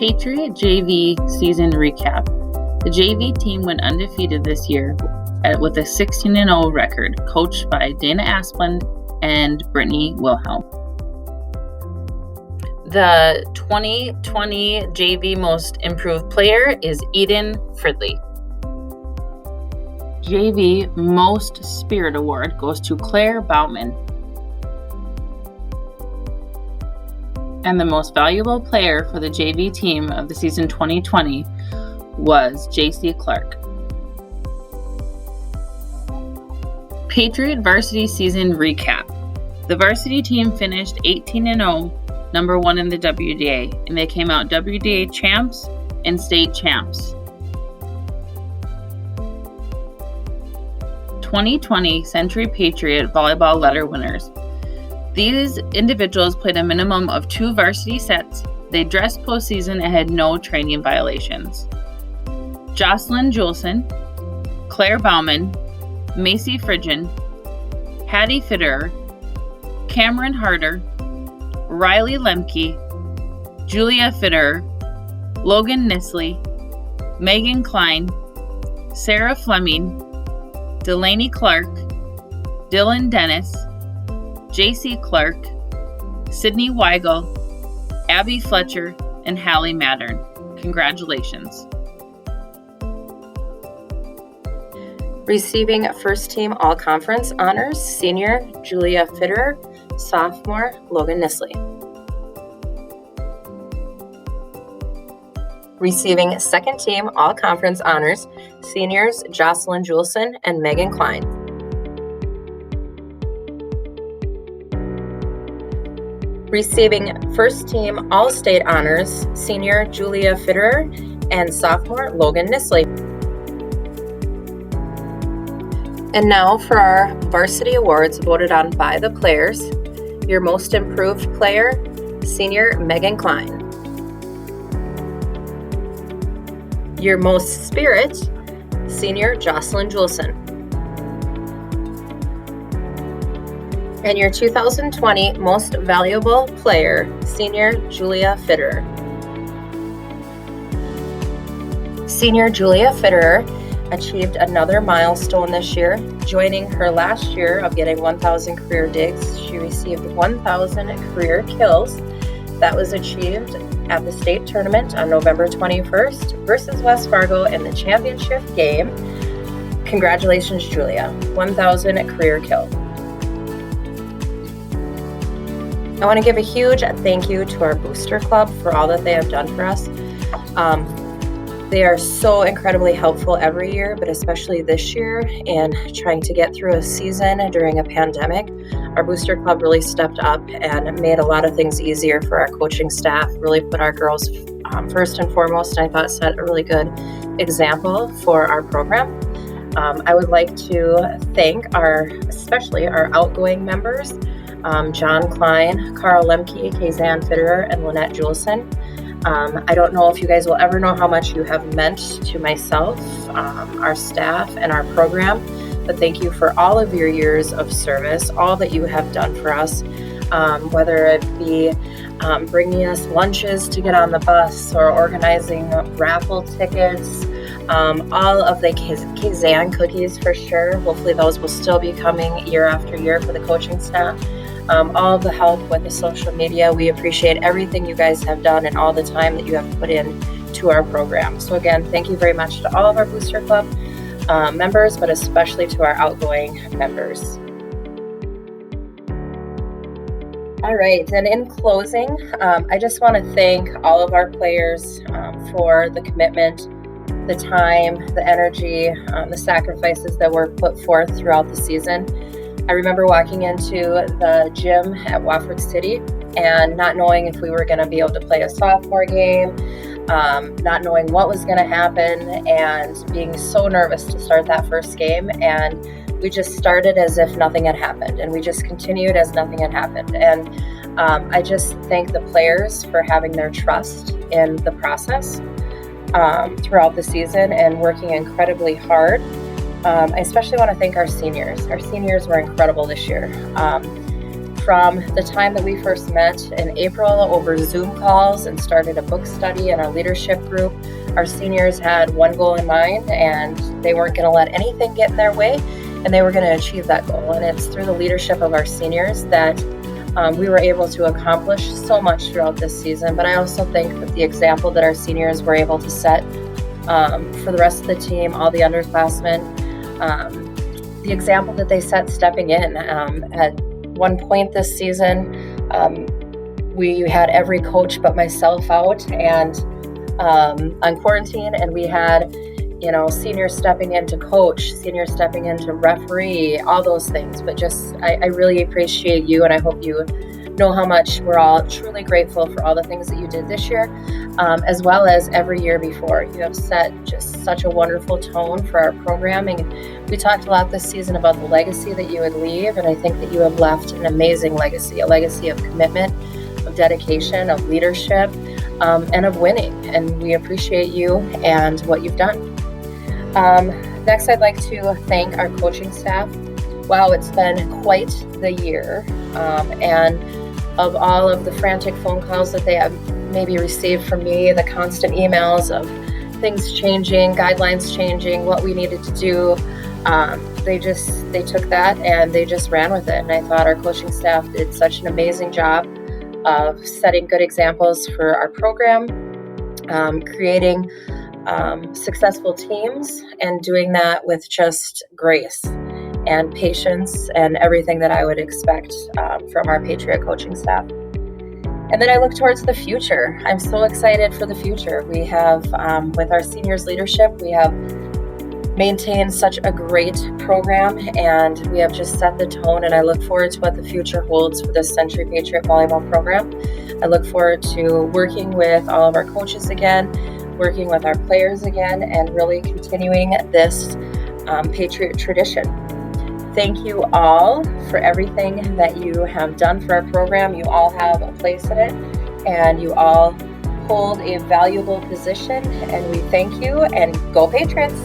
Patriot JV season recap. The JV team went undefeated this year with a 16-0 record, coached by Dana Asplund and Brittany Wilhelm. The 2020 JV Most Improved Player is Eden Fridley. JV Most Spirit Award goes to Claire Bauman. And the Most Valuable Player for the JV team of the season 2020 was JC Clark. Patriot Varsity Season Recap. The varsity team finished 18-0, number 1 in the WDA, and they came out WDA champs and state champs. 2020 Century Patriot Volleyball Letter winners. These individuals played a minimum of 2 varsity sets. They dressed postseason and had no training violations. Jocelyn Juleson, Claire Bauman, Macy Fridgen, Hattie Fitterer, Cameron Harder, Riley Lemke, Julia Fitterer, Logan Nisley, Megan Klein, Sarah Fleming, Delaney Clark, Dylan Dennis, JC Clark, Sydney Weigel, Abby Fletcher, and Hallie Mattern. Congratulations. Receiving first team all-conference honors, senior Julia Fitterer, sophomore Logan Nisley. Receiving second team all-conference honors, seniors Jocelyn Juleson and Megan Klein. Receiving first team all-state honors, senior Julia Fitterer and sophomore Logan Nisley. And now for our varsity awards voted on by the players. Your most improved player, senior Megan Klein. Your most spirit, senior Jocelyn Juleson. And your 2020 most valuable player, senior Julia Fitterer. Senior Julia Fitterer achieved another milestone this year. Joining her last year of getting 1,000 career digs, she received 1,000 career kills. That was achieved at the state tournament on November 21st versus West Fargo in the championship game. Congratulations, Julia. 1,000 career kill. I want to give a huge thank you to our Booster Club for all that they have done for us. They are so incredibly helpful every year, but especially this year in trying to get through a season during a pandemic. Our Booster Club really stepped up and made a lot of things easier for our coaching staff, really put our girls first and foremost, and I thought set a really good example for our program. I would like to thank especially our outgoing members, John Klein, Carl Lemke, Kazan Fitterer, and Lynette Juleson. I don't know if you guys will ever know how much you have meant to myself, our staff, and our program, but thank you for all of your years of service, all that you have done for us, whether it be bringing us lunches to get on the bus or organizing raffle tickets, all of the Kazan cookies for sure. Hopefully those will still be coming year after year for the coaching staff. All of the help with the social media. We appreciate everything you guys have done and all the time that you have put in to our program. So again, thank you very much to all of our Booster Club members, but especially to our outgoing members. All right, and in closing, I just want to thank all of our players for the commitment, the time, the energy, the sacrifices that were put forth throughout the season. I remember walking into the gym at Wofford City and not knowing if we were going to be able to play a sophomore game, not knowing what was going to happen, and being so nervous to start that first game. And we just started as if nothing had happened, and we just continued as nothing had happened. And I just thank the players for having their trust in the process throughout the season and working incredibly hard. I especially want to thank our seniors. Our seniors were incredible this year. From the time that we first met in April over Zoom calls and started a book study in our leadership group, our seniors had one goal in mind, and they weren't going to let anything get in their way, and they were going to achieve that goal. And it's through the leadership of our seniors that we were able to accomplish so much throughout this season. But I also think that the example that our seniors were able to set for the rest of the team, all the underclassmen, the example that they set stepping in. At one point this season, we had every coach but myself out and on quarantine, and we had seniors stepping in to coach, seniors stepping in to referee, all those things. But just I really appreciate you, and I hope you know how much we're all truly grateful for all the things that you did this year, as well as every year before. You have set just such a wonderful tone for our programming. We talked a lot this season about the legacy that you would leave, and I think that you have left an amazing legacy, a legacy of commitment, of dedication, of leadership, and of winning. And we appreciate you and what you've done. Next, I'd like to thank our coaching staff. Wow, it's been quite the year. And of all of the frantic phone calls that they have maybe received from me, the constant emails of things changing, guidelines changing, what we needed to do, they took that and they just ran with it. And I thought our coaching staff did such an amazing job of setting good examples for our program, creating successful teams, and doing that with just grace and patience and everything that I would expect from our Patriot coaching staff. And then I look towards the future. I'm so excited for the future. We have, with our seniors leadership, we have maintained such a great program, and we have just set the tone, and I look forward to what the future holds for this Century Patriot volleyball program. I look forward to working with all of our coaches again, working with our players again, and really continuing this Patriot tradition. Thank you all for everything that you have done for our program. You all have a place in it, and you all hold a valuable position, and we thank you, and go Patriots!